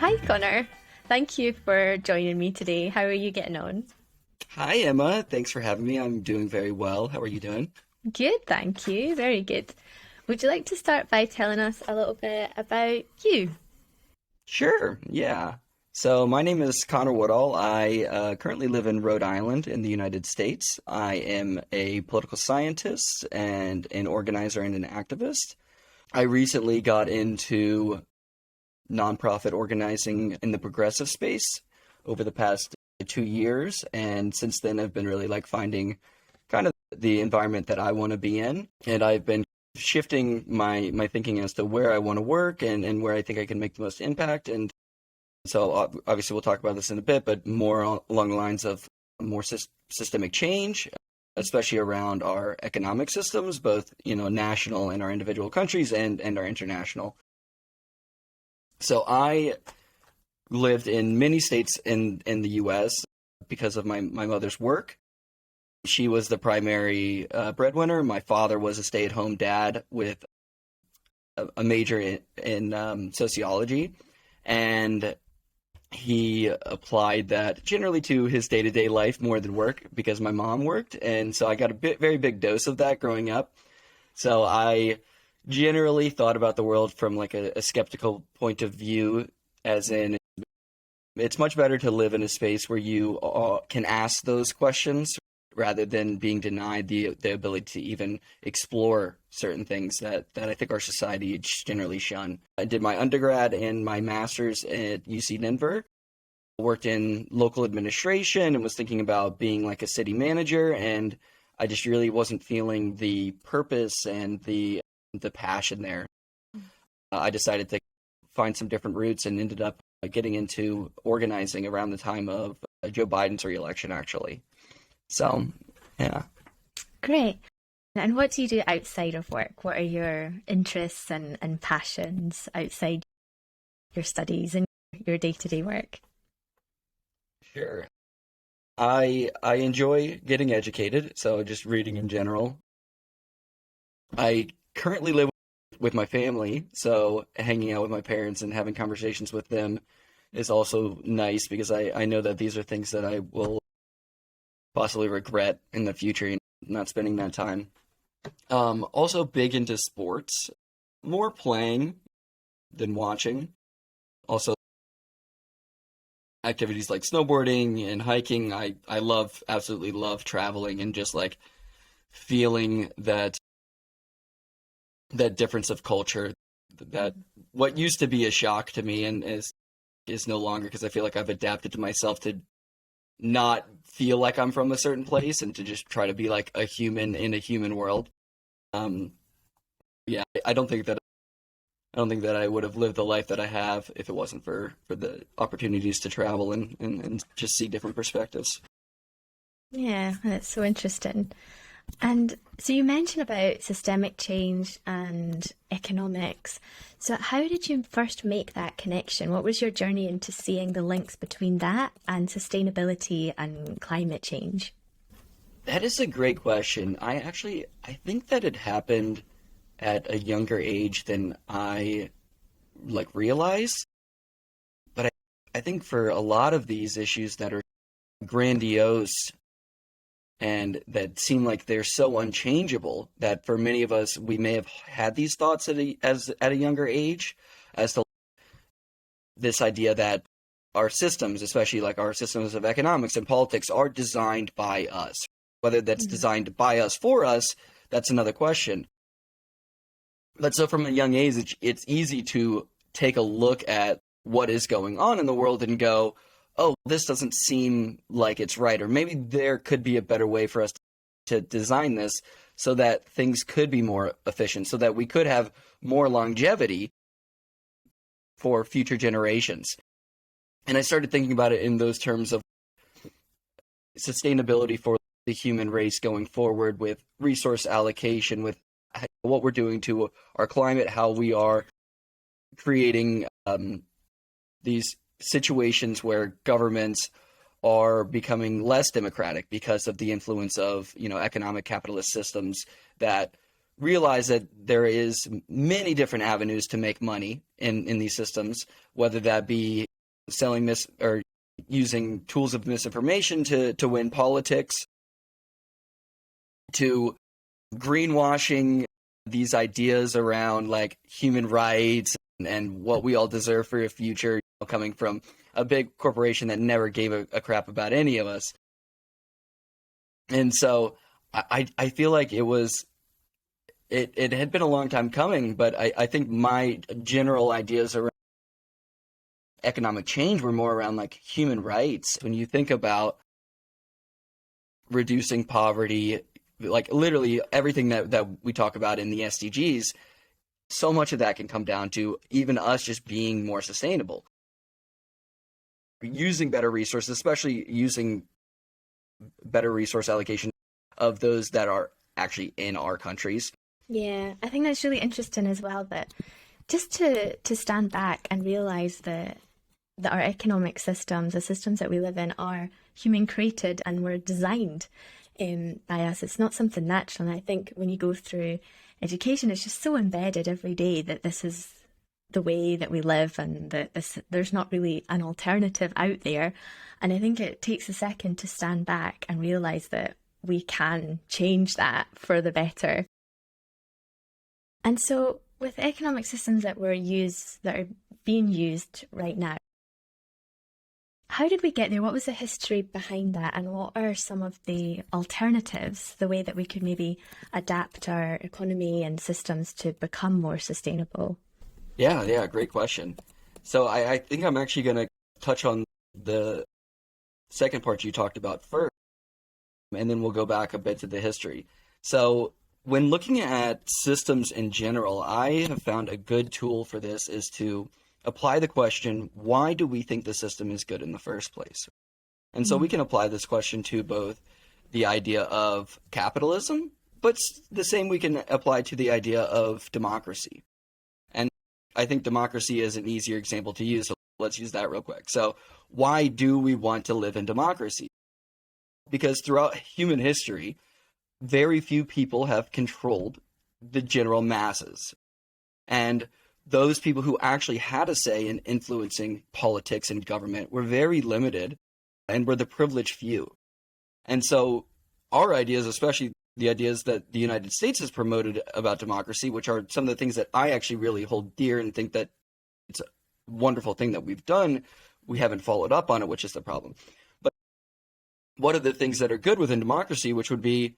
Hi, Connor. Thank you for joining me today. How are you getting on? Hi, Emma. Thanks for having me. I'm doing very well. How are you doing? Good, thank you. Very good. Would you like to start by telling us a little bit about you? Sure, yeah. So, my name is Connor Woodall. I currently live in Rhode Island in the United States. I am a political scientist and an organizer and an activist. I recently got into nonprofit organizing in the progressive space over the past 2 years, and since then I've been really like finding kind of the environment that I want to be in, and I've been shifting my thinking as to where I want to work and where I think I can make the most impact. And so obviously we'll talk about this in a bit, but more along the lines of more systemic change, especially around our economic systems, both national in our individual countries and our international. So I lived in many states in the U.S. because of my mother's work. She was the primary breadwinner. My father was a stay-at-home dad with a major in sociology, and he applied that generally to his day-to-day life more than work because my mom worked, and so I got very big dose of that growing up. So I generally thought about the world from like a skeptical point of view, as in it's much better to live in a space where you can ask those questions rather than being denied the ability to even explore certain things that I think our society generally shun. I did my undergrad and my master's at UC Denver. Worked in local administration and was thinking about being like a city manager, and I just really wasn't feeling the purpose and the passion there. I decided to find some different routes and ended up getting into organizing around the time of Joe Biden's reelection, actually. So, yeah. Great. And what do you do outside of work? What are your interests and passions outside your studies and your day-to-day work? Sure. I enjoy getting educated, so just reading in general. I currently live with my family, so hanging out with my parents and having conversations with them is also nice because I know that these are things that I will possibly regret in the future, not spending that time. Also big into sports, more playing than watching. Also activities like snowboarding and hiking. I absolutely love traveling and just like feeling that difference of culture, that what used to be a shock to me and is no longer, because I feel like I've adapted to myself to not feel like I'm from a certain place and to just try to be like a human in a human world. Um, yeah, I don't think that I would have lived the life that I have if it wasn't for the opportunities to travel and just see different perspectives. Yeah, that's so interesting. And so you mentioned about systemic change and economics. So how did you first make that connection? What was your journey into seeing the links between that and sustainability and climate change? That is a great question. I think that it happened at a younger age than I like realize, but I think for a lot of these issues that are grandiose and that seem like they're so unchangeable that for many of us we may have had these thoughts at a younger age as to this idea that our systems, especially like our systems of economics and politics, are designed by us. Whether that's Mm. designed by us for us, that's another question. But so from a young age, it's easy to take a look at what is going on in the world and go, oh, this doesn't seem like it's right. Or maybe there could be a better way for us to design this so that things could be more efficient, so that we could have more longevity for future generations. And I started thinking about it in those terms of sustainability for the human race going forward, with resource allocation, with what we're doing to our climate, how we are creating these situations where governments are becoming less democratic because of the influence of economic capitalist systems that realize that there is many different avenues to make money in these systems, whether that be selling or using tools of misinformation to win politics, to greenwashing these ideas around like human rights and what we all deserve for a future, coming from a big corporation that never gave a crap about any of us. And so I feel like it had been a long time coming, but I think my general ideas around economic change were more around like human rights. When you think about reducing poverty, like literally everything that we talk about in the SDGs, so much of that can come down to even us just being more sustainable, using better resources, especially using better resource allocation of those that are actually in our countries. Yeah, I think that's really interesting as well, that just to stand back and realize that our economic systems, the systems that we live in, are human created and were designed by us. It's not something natural. And I think when you go through education, it's just so embedded every day that this is the way that we live, and that there's not really an alternative out there. And I think it takes a second to stand back and realize that we can change that for the better. And so with economic systems that are being used right now, how did we get there? What was the history behind that? And what are some of the alternatives, the way that we could maybe adapt our economy and systems to become more sustainable? Yeah, great question. So I think I'm actually going to touch on the second part you talked about first, and then we'll go back a bit to the history. So when looking at systems in general, I have found a good tool for this is to apply the question, why do we think the system is good in the first place? And so we can apply this question to both the idea of capitalism, but the same we can apply to the idea of democracy. And I think democracy is an easier example to use, so let's use that real quick. So why do we want to live in democracy? Because throughout human history, very few people have controlled the general masses. And those people who actually had a say in influencing politics and government were very limited and were the privileged few. And so our ideas, especially the ideas that the United States has promoted about democracy, which are some of the things that I actually really hold dear and think that it's a wonderful thing that we've done, we haven't followed up on it, which is the problem. But what are the things that are good within democracy, which would be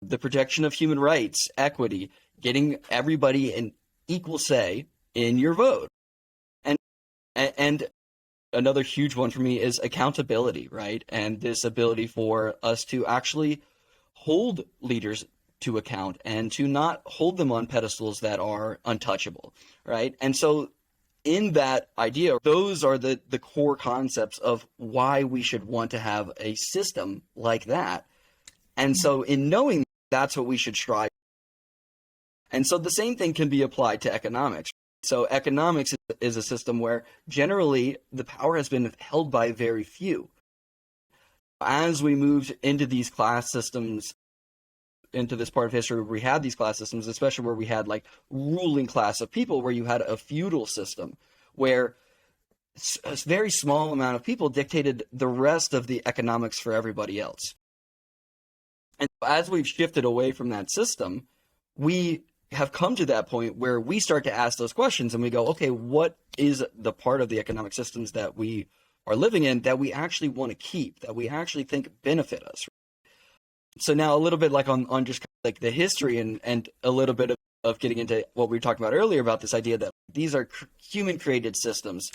the protection of human rights, equity, getting everybody an equal say in your vote. And another huge one for me is accountability, right? And this ability for us to actually hold leaders to account and to not hold them on pedestals that are untouchable, right? And so in that idea, those are the core concepts of why we should want to have a system like that. And so in knowing that's what we should strive. And so the same thing can be applied to economics. So economics is a system where generally the power has been held by very few. As we moved into these class systems, into this part of history where we had these class systems, especially where we had like ruling class of people, where you had a feudal system where a very small amount of people dictated the rest of the economics for everybody else. And as we've shifted away from that system, we have come to that point where we start to ask those questions and we go, okay, what is the part of the economic systems that we are living in that we actually want to keep, that we actually think benefit us? So now a little bit like on just like the history and a little bit of getting into what we were talking about earlier about this idea that these are human created systems.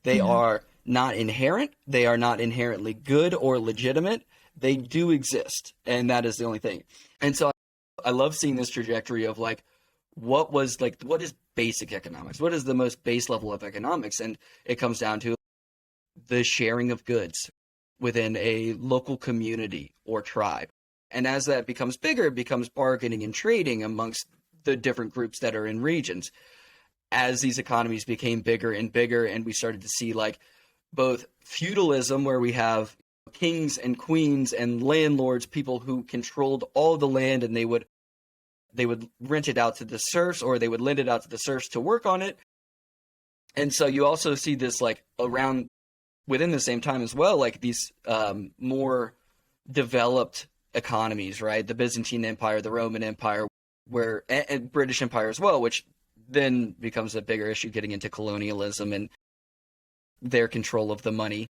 They are not inherent. They are not inherently good or legitimate. They do exist. And that is the only thing. And so I love seeing this trajectory of like, what is basic economics? What is the most base level of economics? And it comes down to the sharing of goods within a local community or tribe. And as that becomes bigger, it becomes bargaining and trading amongst the different groups that are in regions. As these economies became bigger and bigger, and we started to see like both feudalism, where we have kings and queens and landlords, people who controlled all the land, and they would rent it out to the serfs, or they would lend it out to the serfs to work on it. And so you also see this like around within the same time as well, like these more developed economies, right? The Byzantine Empire, the Roman Empire, where and British Empire as well, which then becomes a bigger issue getting into colonialism and their control of the money.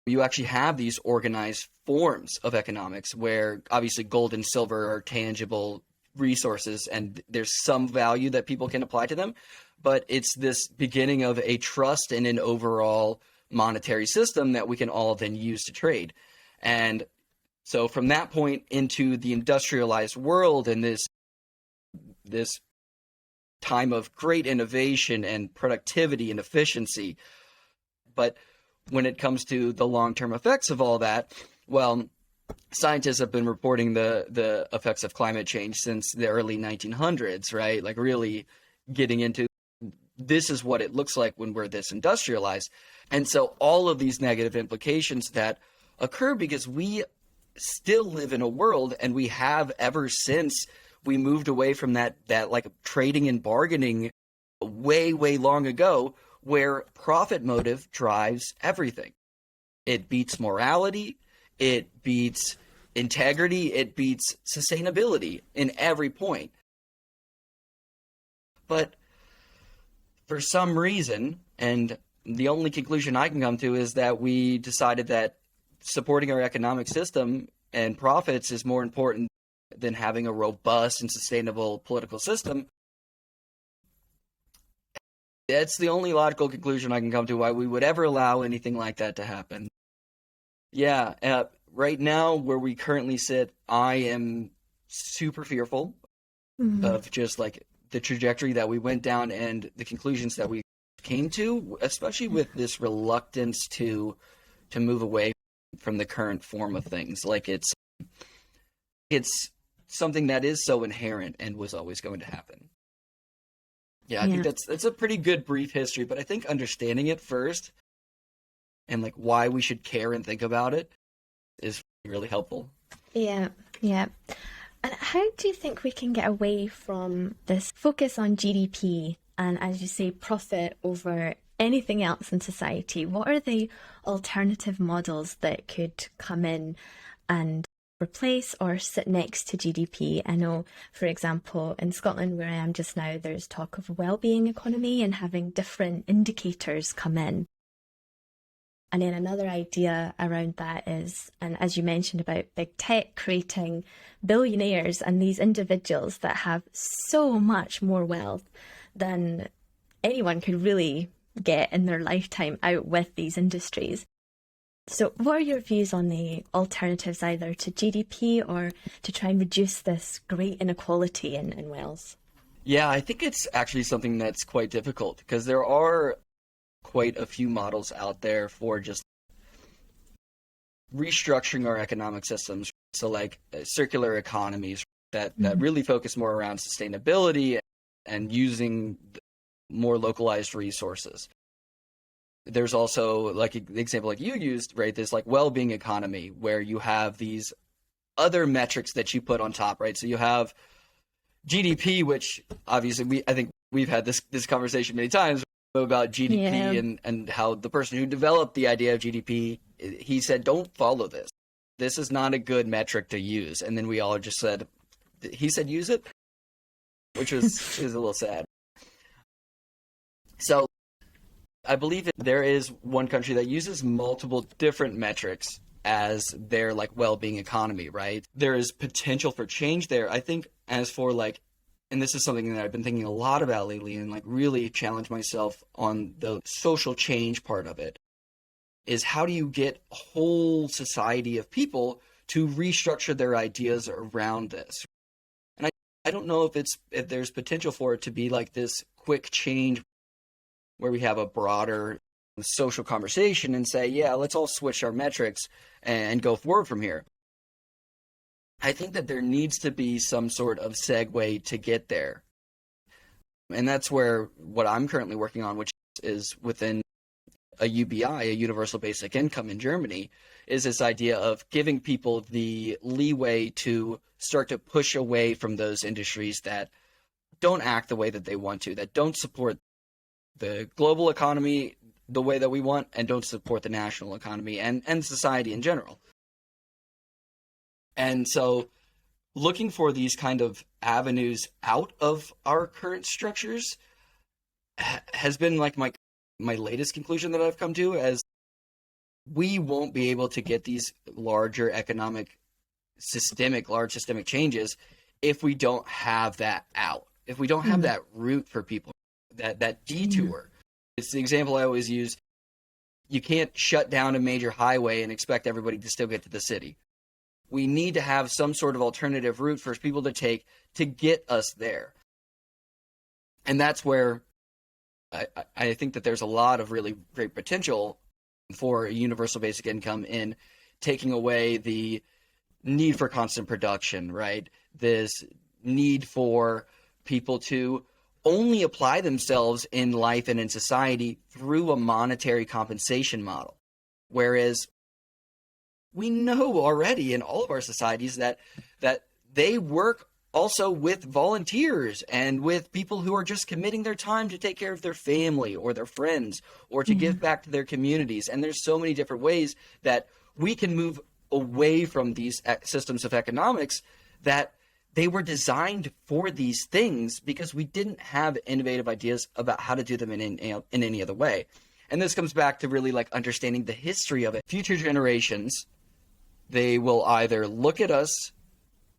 You actually have these organized forms of economics where obviously gold and silver are tangible resources and there's some value that people can apply to them, but it's this beginning of a trust in an overall monetary system that we can all then use to trade. And so from that point into the industrialized world and this time of great innovation and productivity and efficiency, but when it comes to the long-term effects of all that, well, scientists have been reporting the effects of climate change since the early 1900s, right? Like really getting into this is what it looks like when we're this industrialized. And so all of these negative implications that occur because we still live in a world, and we have ever since we moved away from that like trading and bargaining way, way long ago, where profit motive drives everything. It beats morality, it beats integrity, it beats sustainability in every point. But for some reason, and the only conclusion I can come to is that we decided that supporting our economic system and profits is more important than having a robust and sustainable political system. That's the only logical conclusion I can come to why we would ever allow anything like that to happen. Yeah, right now where we currently sit, I am super fearful of just like the trajectory that we went down and the conclusions that we came to, especially with this reluctance to move away from the current form of things. Like it's something that is so inherent and was always going to happen. Yeah, I think that's a pretty good brief history, but I think understanding it first and like why we should care and think about it is really helpful. Yeah, yeah. And how do you think we can get away from this focus on GDP and, as you say, profit over anything else in society? What are the alternative models that could come in and replace or sit next to GDP? I know, for example, in Scotland, where I am just now, there's talk of a well-being economy and having different indicators come in. And then another idea around that is, and as you mentioned about big tech creating billionaires and these individuals that have so much more wealth than anyone could really get in their lifetime out with these industries. So what are your views on the alternatives either to GDP or to try and reduce this great inequality in Wales? Yeah, I think it's actually something that's quite difficult because there are quite a few models out there for just restructuring our economic systems. So like circular economies that really focus more around sustainability and using more localized resources. There's also like the example like you used, right? This like well-being economy where you have these other metrics that you put on top, right? So you have GDP, which obviously I think we've had this conversation many times about GDP and how the person who developed the idea of GDP, he said, don't follow this. This is not a good metric to use. And then we all just said, he said, use it, which was a little sad. So I believe there is one country that uses multiple different metrics as their like well-being economy, right? There is potential for change there. I think as for like, and this is something that I've been thinking a lot about lately and like really challenge myself on the social change part of it, is how do you get a whole society of people to restructure their ideas around this? And I don't know if there's potential for it to be like this quick change where we have a broader social conversation and say, yeah, let's all switch our metrics and go forward from here. I think that there needs to be some sort of segue to get there. And that's where what I'm currently working on, which is within a UBI, a universal basic income in Germany, is this idea of giving people the leeway to start to push away from those industries that don't act the way that they want to, that don't support the global economy the way that we want and don't support the national economy and society in general. And so looking for these kind of avenues out of our current structures has been like my latest conclusion that I've come to, as we won't be able to get these larger economic large systemic changes if we don't have that out, if we don't have that route for people, that detour. It's the example I always use. You can't shut down a major highway and expect everybody to still get to the city. We need to have some sort of alternative route for people to take to get us there. And that's where I think that there's a lot of really great potential for a universal basic income in taking away the need for constant production, right? This need for people to only apply themselves in life and in society through a monetary compensation model. Whereas we know already in all of our societies that they work also with volunteers and with people who are just committing their time to take care of their family or their friends or to give back to their communities. And there's so many different ways that we can move away from these systems of economics that they were designed for these things because we didn't have innovative ideas about how to do them in any other way. And this comes back to really like understanding the history of it. Future generations, they will either look at us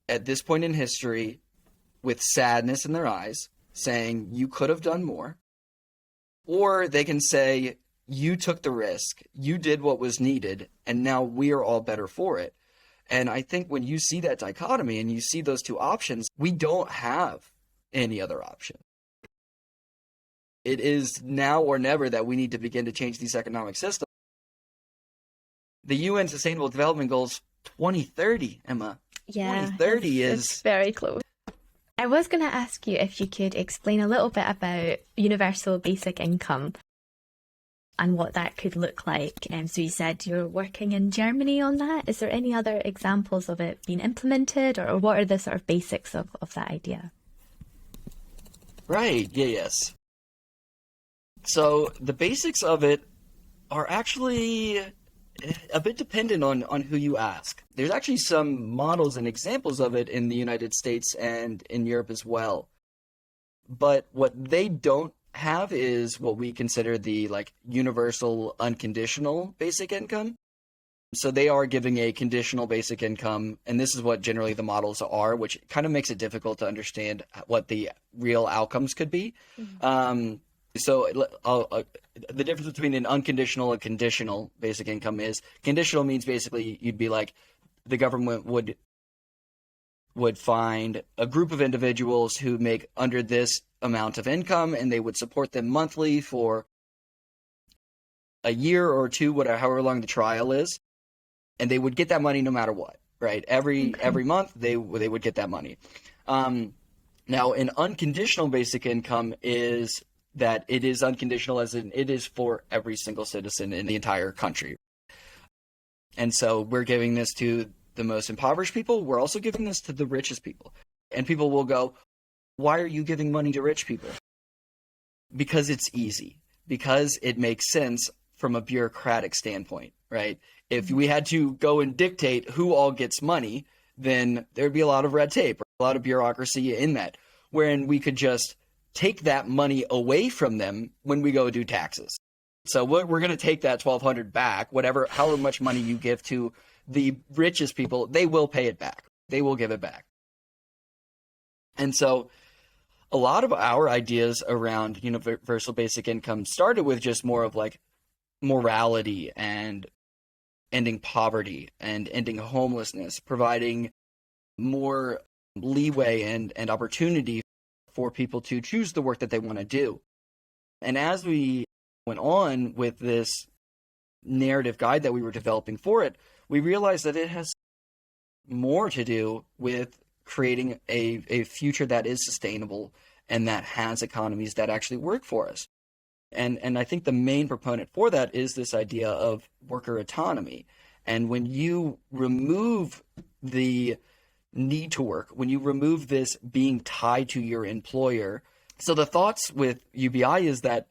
at this point in history with sadness in their eyes, saying you could have done more, or they can say you took the risk, you did what was needed, and now we are all better for it. And I think when you see that dichotomy and you see those two options, we don't have any other option. It is now or never that we need to begin to change these economic systems. The UN Sustainable Development Goals 2030, Emma. Yeah, 2030 it's very close. I was going to ask you if you could explain a little bit about universal basic income and what that could look like. So you said you're working in Germany on that. Is there any other examples of it being implemented, or what are the sort of basics of that idea? Right, yes. So the basics of it are actually a bit dependent on who you ask. There's actually some models and examples of it in the United States and in Europe as well. But what they don't have is what we consider the like universal unconditional basic income. So they are giving a conditional basic income, and this is what generally the models are, which kind of makes it difficult to understand what the real outcomes could be. So the difference between an unconditional and conditional basic income is conditional means basically you'd be like the government would find a group of individuals who make under this amount of income, and they would support them monthly for a year or two, whatever, however long the trial is, and they would get that money no matter what, right? Every month they would get that money. Now, an unconditional basic income is that it is unconditional, as in it is for every single citizen in the entire country. And so we're giving this to the most impoverished people. We're also giving this to the richest people. And people will go, why are you giving money to rich people? Because it's easy. Because it makes sense from a bureaucratic standpoint, right? If we had to go and dictate who all gets money, then there'd be a lot of red tape, a lot of bureaucracy in that, wherein we could just take that money away from them when we go do taxes. So we're going to take that $1,200 back, however much money you give to the richest people, they will pay it back. They will give it back. And so a lot of our ideas around universal basic income started with just more of like morality and ending poverty and ending homelessness, providing more leeway and opportunity for people to choose the work that they want to do. And as we went on with this narrative guide that we were developing for it, we realized that it has more to do with creating a future that is sustainable and that has economies that actually work for us. And I think the main proponent for that is this idea of worker autonomy. And when you remove the need to work, when you remove this being tied to your employer, so the thoughts with UBI is that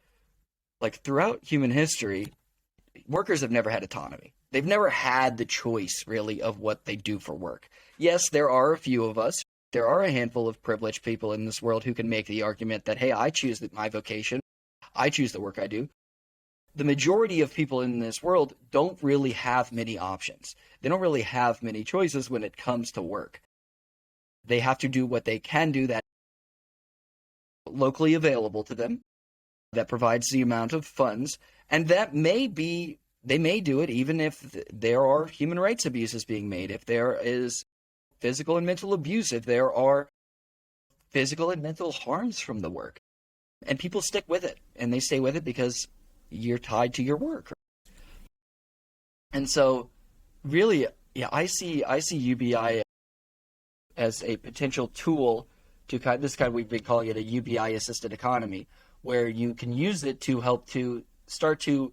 like throughout human history, workers have never had autonomy. They've never had the choice, really, of what they do for work. Yes, there are a few of us. There are a handful of privileged people in this world who can make the argument that, hey, I choose my vocation. I choose the work I do. The majority of people in this world don't really have many options. They don't really have many choices when it comes to work. They have to do what they can do that locally available to them, that provides the amount of funds, and that may be, they may do it even if there are human rights abuses being made, if there is physical and mental abuse, if there are physical and mental harms from the work. And people stick with it, and they stay with it because you're tied to your work. And so really, yeah, I see UBI as a potential tool to we've been calling it a UBI assisted economy, where you can use it to help to start to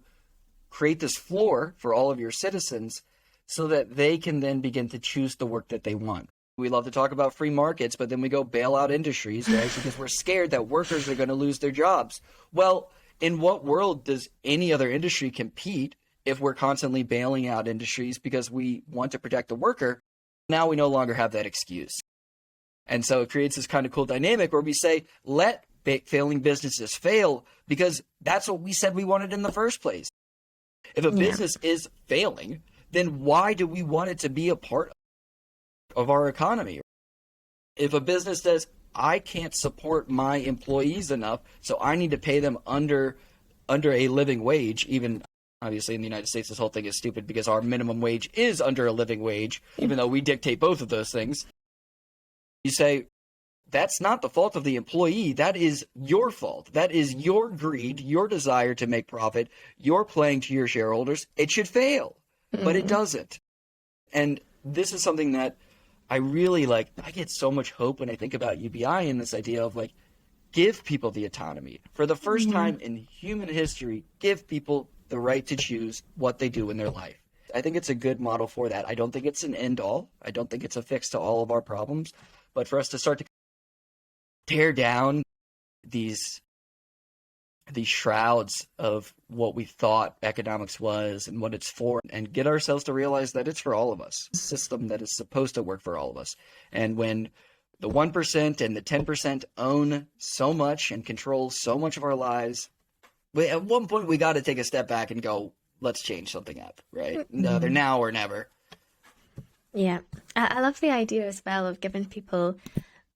create this floor for all of your citizens so that they can then begin to choose the work that they want. We love to talk about free markets, but then we go bail out industries, right? Because we're scared that workers are going to lose their jobs. Well, in what world does any other industry compete if we're constantly bailing out industries because we want to protect the worker? Now we no longer have that excuse. And so it creates this kind of cool dynamic where we say, let failing businesses fail because that's what we said we wanted in the first place. If a business is failing, then why do we want it to be a part of our economy? If a business says, I can't support my employees enough, so I need to pay them under a living wage, even obviously in the United States, this whole thing is stupid because our minimum wage is under a living wage, even though we dictate both of those things. You say, that's not the fault of the employee. That is your fault. That is your greed, your desire to make profit. You're playing to your shareholders. It should fail, but it doesn't. And this is something that I really like. I get so much hope when I think about UBI and this idea of like, give people the autonomy. For the first time in human history, give people the right to choose what they do in their life. I think it's a good model for that. I don't think it's an end all. I don't think it's a fix to all of our problems. But for us to start to tear down these shrouds of what we thought economics was and what it's for, and get ourselves to realize that it's for all of us. A system that is supposed to work for all of us. And when the 1% and the 10% own so much and control so much of our lives, at one point we got to take a step back and go, let's change something up, right? Either now or never. Yeah, I love the idea as well of giving people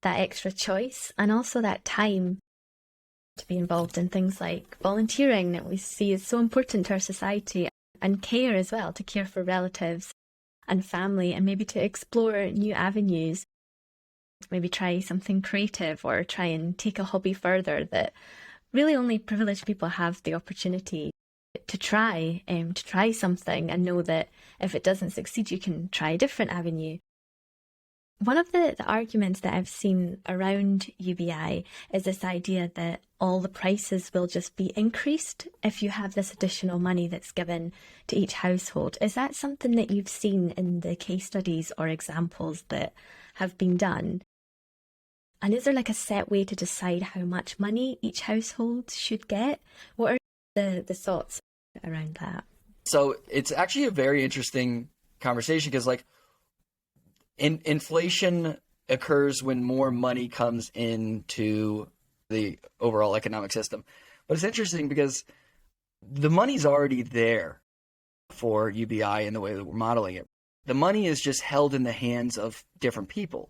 that extra choice and also that time to be involved in things like volunteering that we see is so important to our society, and care as well, to care for relatives and family, and maybe to explore new avenues, maybe try something creative or try and take a hobby further that really only privileged people have the opportunity to try something and know that if it doesn't succeed, you can try a different avenue. One of the arguments that I've seen around UBI is this idea that all the prices will just be increased if you have this additional money that's given to each household. Is that something that you've seen in the case studies or examples that have been done? And is there like a set way to decide how much money each household should get? What are the thoughts around that? So it's actually a very interesting conversation because like inflation occurs when more money comes into the overall economic system. But it's interesting because the money's already there for UBI in the way that we're modeling it. The money is just held in the hands of different people.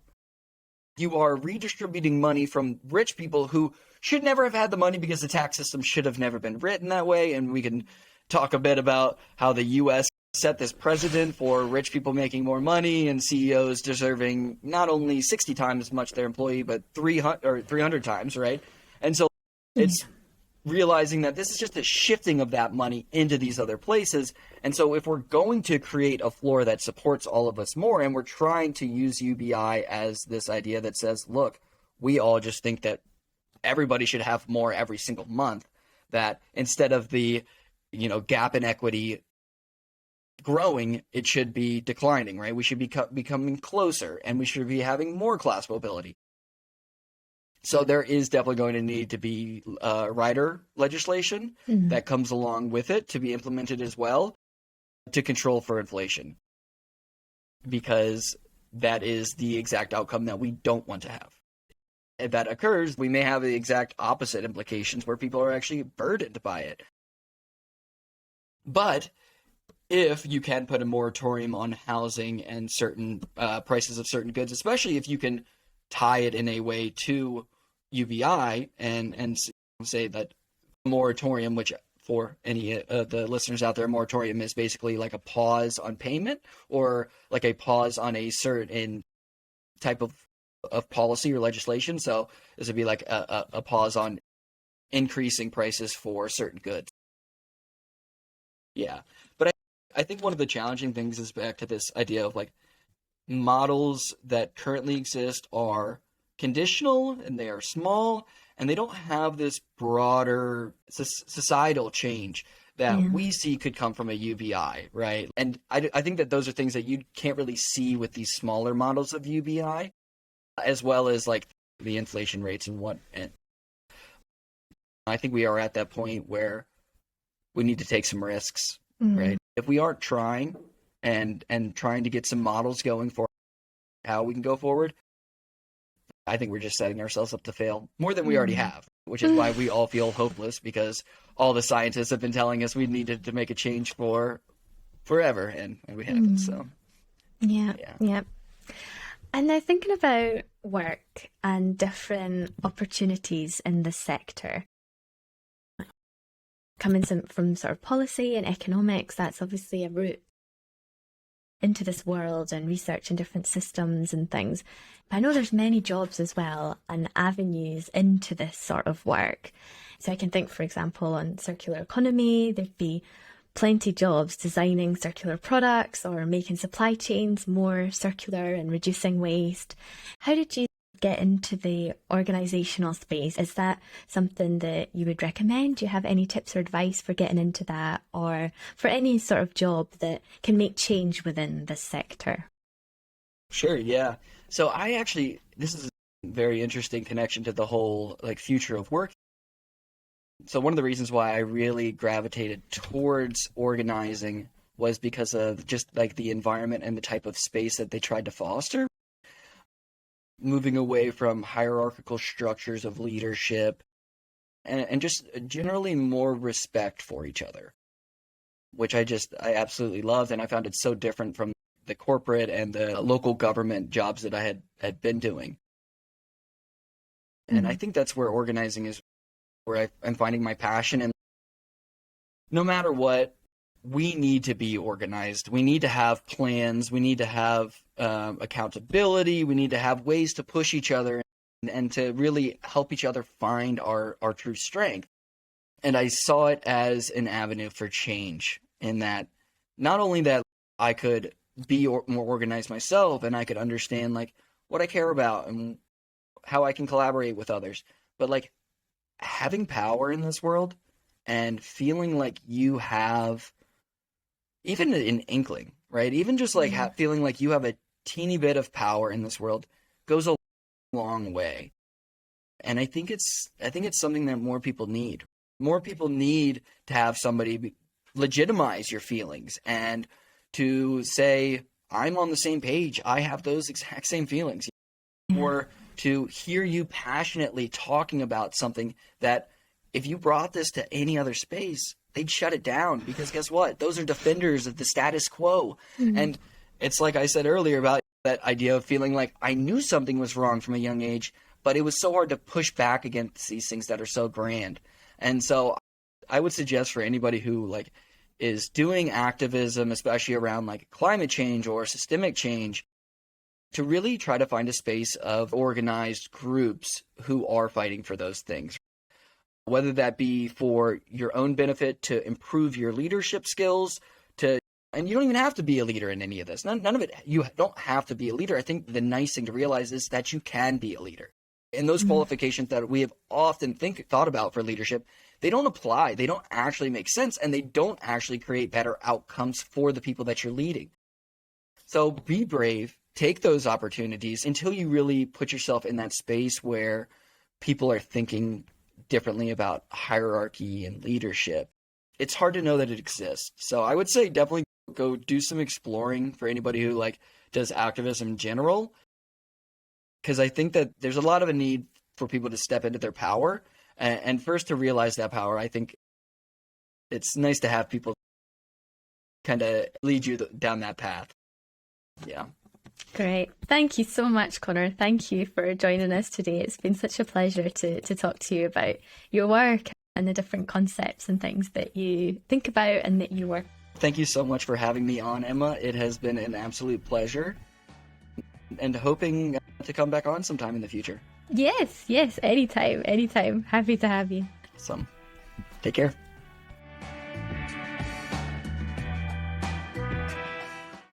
You are redistributing money from rich people who should never have had the money because the tax system should have never been written that way. And we can talk a bit about how the U.S. set this precedent for rich people making more money and CEOs deserving not only 60 times as much their employee, but 300 times, right? And so it's realizing that this is just a shifting of that money into these other places. And so if we're going to create a floor that supports all of us more, and we're trying to use UBI as this idea that says, look, we all just think that everybody should have more every single month, that instead of the gap in equity growing, it should be declining, right? We should be becoming closer, and we should be having more class mobility. So there is definitely going to need to be rider legislation Mm. that comes along with it to be implemented as well to control for inflation, because that is the exact outcome that we don't want to have. If that occurs, we may have the exact opposite implications where people are actually burdened by it. But if you can put a moratorium on housing and certain prices of certain goods, especially if you can tie it in a way to UBI and say that moratorium, which for any of the listeners out there, moratorium is basically like a pause on payment or like a pause on a certain type of policy or legislation. So this would be like a pause on increasing prices for certain goods. Yeah. But I think one of the challenging things is back to this idea of like models that currently exist are conditional and they are small and they don't have this broader societal change that Yeah. we see could come from a UBI, right? And I think that those are things that you can't really see with these smaller models of UBI, as well as like the inflation rates and what. And I think we are at that point where we need to take some risks, Mm. right? If we aren't trying and trying to get some models going for how we can go forward, I think we're just setting ourselves up to fail more than we already Mm. have, which is why we all feel hopeless because all the scientists have been telling us we needed to make a change for forever, and we haven't. Mm. So, Yeah, yeah. yeah. And now thinking about work and different opportunities in the sector, coming from sort of policy and economics, that's obviously a route into this world and research in different systems and things. But I know there's many jobs as well and avenues into this sort of work. So I can think, for example, on circular economy, there'd be plenty jobs designing circular products or making supply chains more circular and reducing waste. How did you get into the organisational space? Is that something that you would recommend? Do you have any tips or advice for getting into that or for any sort of job that can make change within this sector? Sure, yeah. So this is a very interesting connection to the whole like future of work. So one of the reasons why I really gravitated towards organizing was because of just like the environment and the type of space that they tried to foster, moving away from hierarchical structures of leadership and just generally more respect for each other, which I absolutely loved. And I found it so different from the corporate and the local government jobs that I had been doing. And I Mm. think that's where organizing is, where I'm finding my passion. And no matter what, we need to be organized. We need to have plans. We need to have accountability. We need to have ways to push each other and to really help each other find our true strength. And I saw it as an avenue for change in that not only that I could be more organized myself and I could understand like what I care about and how I can collaborate with others, but like having power in this world and feeling like you have even an inkling, right? Even just like Yeah. feeling like you have a teeny bit of power in this world goes a long way. And I think it's something that more people need. More people need to have somebody legitimize your feelings and to say, I'm on the same page. I have those exact same feelings. Yeah. Or to hear you passionately talking about something that if you brought this to any other space, they'd shut it down because guess what? Those are defenders of the status quo. Mm. And it's like I said earlier about that idea of feeling like I knew something was wrong from a young age, but it was so hard to push back against these things that are so grand. And so I would suggest for anybody who like is doing activism, especially around like climate change or systemic change, to really try to find a space of organized groups who are fighting for those things, whether that be for your own benefit to improve your leadership skills, and you don't even have to be a leader in any of this. None of it, you don't have to be a leader. I think the nice thing to realize is that you can be a leader. And those Mm. qualifications that we have often thought about for leadership, they don't apply. They don't actually make sense, and they don't actually create better outcomes for the people that you're leading. So be brave, take those opportunities until you really put yourself in that space where people are thinking differently about hierarchy and leadership, it's hard to know that it exists. So I would say definitely go do some exploring for anybody who like does activism in general, because I think that there's a lot of a need for people to step into their power, and first to realize that power. I think it's nice to have people kind of lead you down that path. Yeah. Great. Thank you so much, Connor. Thank you for joining us today. It's been such a pleasure to talk to you about your work and the different concepts and things that you think about and that you work. Thank you so much for having me on, Emma. It has been an absolute pleasure, and hoping to come back on sometime in the future. Yes, anytime, anytime. Happy to have you. Awesome. Take care.